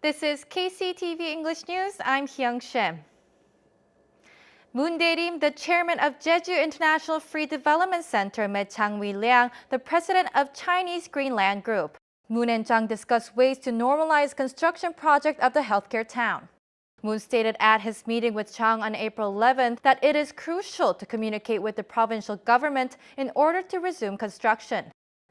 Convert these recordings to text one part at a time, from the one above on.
This is KCTV English News. I'm Hyung Shim. Moon Dae-rim, the chairman of Jeju International Free Development Center, met Chang Wi-liang, the president of Chinese Greenland Group. Moon and Chang discussed ways to normalize construction project of the healthcare town. Moon stated at his meeting with Chang on April 11th that it is crucial to communicate with the provincial government in order to resume construction.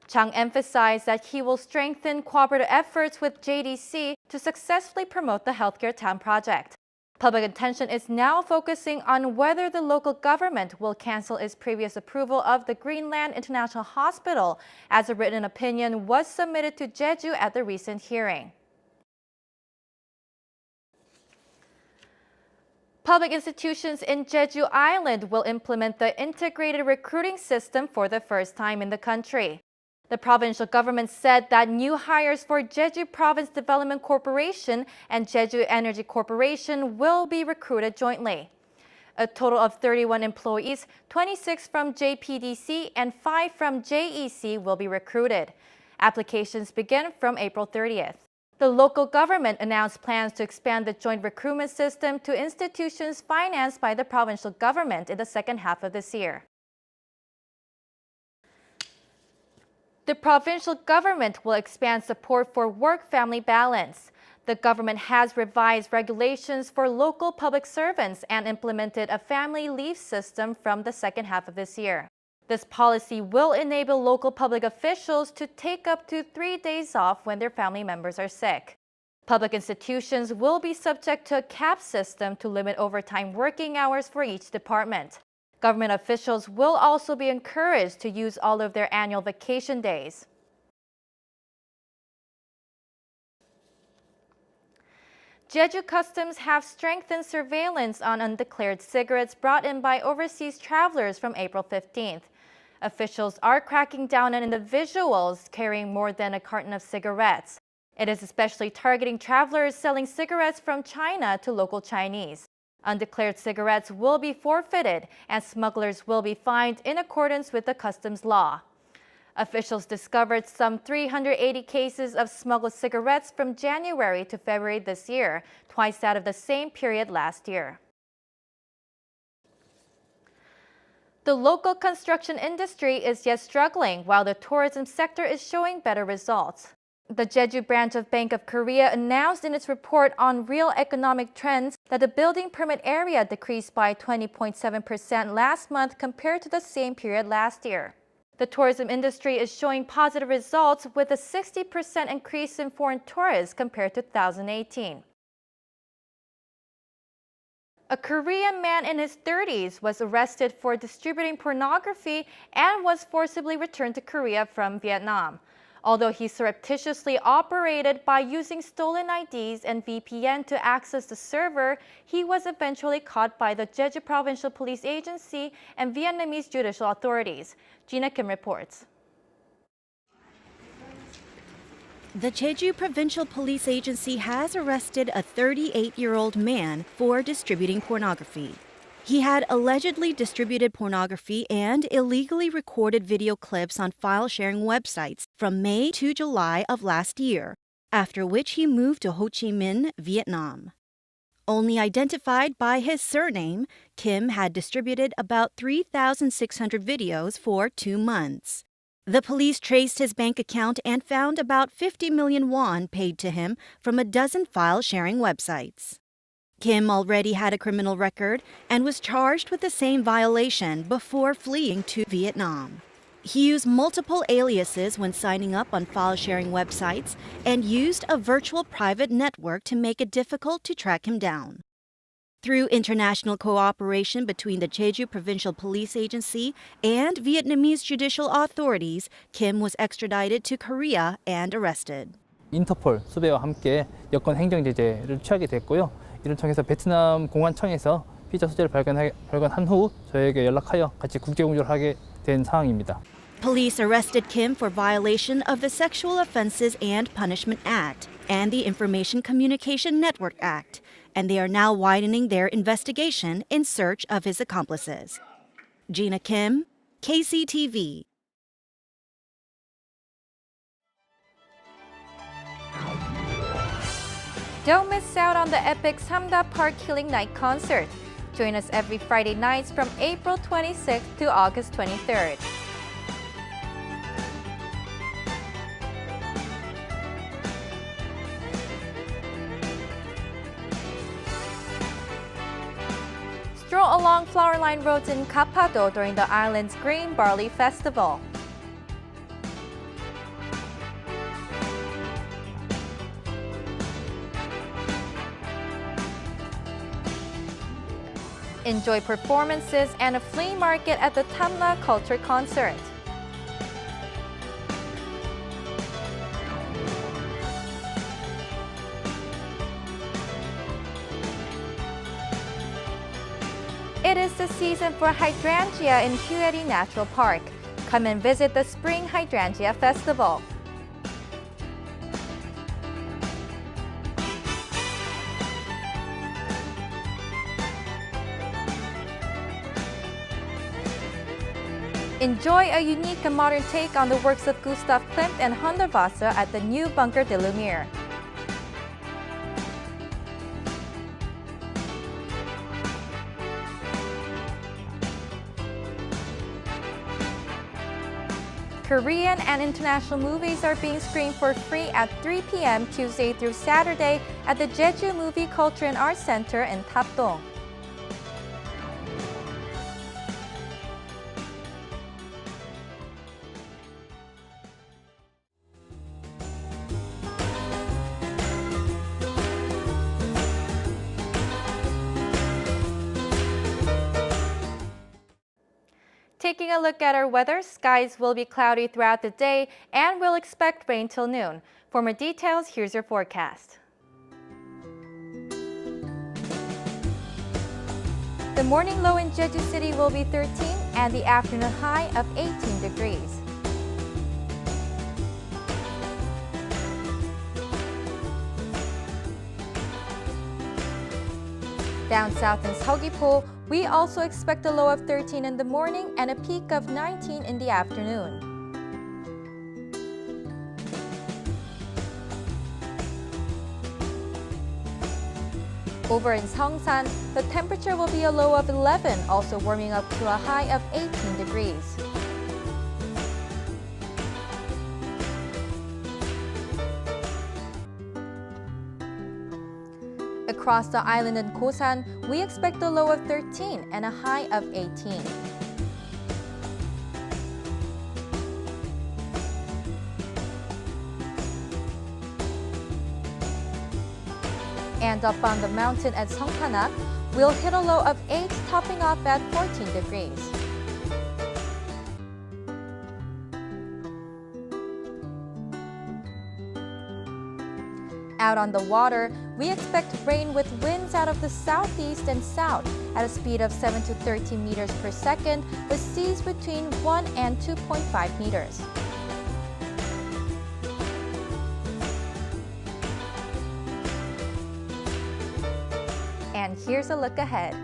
Chang emphasized that he will strengthen cooperative efforts with JDC to successfully promote the healthcare town project. Public attention is now focusing on whether the local government will cancel its previous approval of the Greenland International Hospital, as a written opinion was submitted to Jeju at the recent hearing. Public institutions in Jeju Island will implement the integrated recruiting system for the first time in the country. The provincial government said that new hires for Jeju Province Development Corporation and Jeju Energy Corporation will be recruited jointly. A total of 31 employees, 26 from JPDC and 5 from JEC will be recruited. Applications begin from April 30th. The local government announced plans to expand the joint recruitment system to institutions financed by the provincial government in the second half of this year. The provincial government will expand support for work-family balance. The government has revised regulations for local public servants and implemented a family leave system from the second half of this year. This policy will enable local public officials to take up to 3 days off when their family members are sick. Public institutions will be subject to a cap system to limit overtime working hours for each department. Government officials will also be encouraged to use all of their annual vacation days. Jeju Customs have strengthened surveillance on undeclared cigarettes brought in by overseas travelers from April 15th. Officials are cracking down on individuals carrying more than a carton of cigarettes. It is especially targeting travelers selling cigarettes from China to local Chinese. Undeclared cigarettes will be forfeited and smugglers will be fined in accordance with the customs law. Officials discovered some 380 cases of smuggled cigarettes from January to February this year, twice that of the same period last year. The local construction industry is yet struggling, while the tourism sector is showing better results. The Jeju branch of Bank of Korea announced in its report on real economic trends that the building permit area decreased by 20.7% last month compared to the same period last year. The tourism industry is showing positive results with a 60% increase in foreign tourists compared to 2018. A Korean man in his 30s was arrested for distributing pornography and was forcibly returned to Korea from Vietnam. Although he surreptitiously operated by using stolen IDs and VPN to access the server, he was eventually caught by the Jeju Provincial Police Agency and Vietnamese judicial authorities. Gina Kim reports. The Jeju Provincial Police Agency has arrested a 38-year-old man for distributing pornography. He had allegedly distributed pornography and illegally recorded video clips on file-sharing websites from May to July of last year, after which he moved to Ho Chi Minh, Vietnam. Only identified by his surname, Kim had distributed about 3,600 videos for 2 months. The police traced his bank account and found about 50 million won paid to him from a dozen file-sharing websites. Kim already had a criminal record and was charged with the same violation before fleeing to Vietnam. He used multiple aliases when signing up on file-sharing websites and used a virtual private network to make it difficult to track him down. Through international cooperation between the Jeju Provincial Police Agency and Vietnamese judicial authorities, Kim was extradited to Korea and arrested. 인터폴 수배와 함께 여권 행정 제재를 취하게 됐고요. 이를 통해서 베트남 공안청에서 피의자 소재를 발견한 후 저에게 연락하여 같이 국제 공조를 하게 된 상황입니다. Police arrested Kim for violation of the Sexual Offenses and Punishment Act and the Information Communication Network Act, and they are now widening their investigation in search of his accomplices. Gina Kim, KCTV. Don't miss out on the epic Samda Park Healing Night concert. Join us every Friday nights from April 26th to August 23rd. Stroll along flower-lined roads in Kapado during the island's Green Barley Festival. Enjoy performances and a flea market at the Tamla Culture Concert. It is the season for hydrangea in Hueri Natural Park. Come and visit the Spring Hydrangea Festival. Enjoy a unique and modern take on the works of Gustav Klimt and Hunter Vasa at the new Bunker de Lumiere. Korean and international movies are being screened for free at 3 p.m. Tuesday through Saturday at the Jeju Movie Culture and Arts Center in Tapdong. Taking a look at our weather, skies will be cloudy throughout the day and we'll expect rain till noon. For more details, here's your forecast. The morning low in Jeju City will be 13 and the afternoon high of 18 degrees. Down south in Seogwipo, we also expect a low of 13 in the morning and a peak of 19 in the afternoon. Over in Seongsan, the temperature will be a low of 11, also warming up to a high of 18 degrees. Across the island in Kosan, we expect a low of 13 and a high of 18. And up on the mountain at Songpanak, we'll hit a low of 8, topping off at 14 degrees. Out on the water, we expect rain with winds out of the southeast and south at a speed of 7 to 13 meters per second, with seas between 1 and 2.5 meters. And here's a look ahead.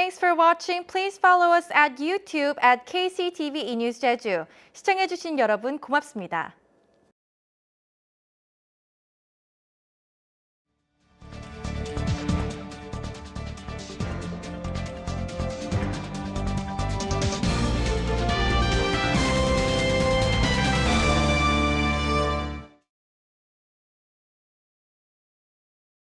Thanks for watching. Please follow us at YouTube at KCTV News Jeju. 시청해주신 여러분 고맙습니다.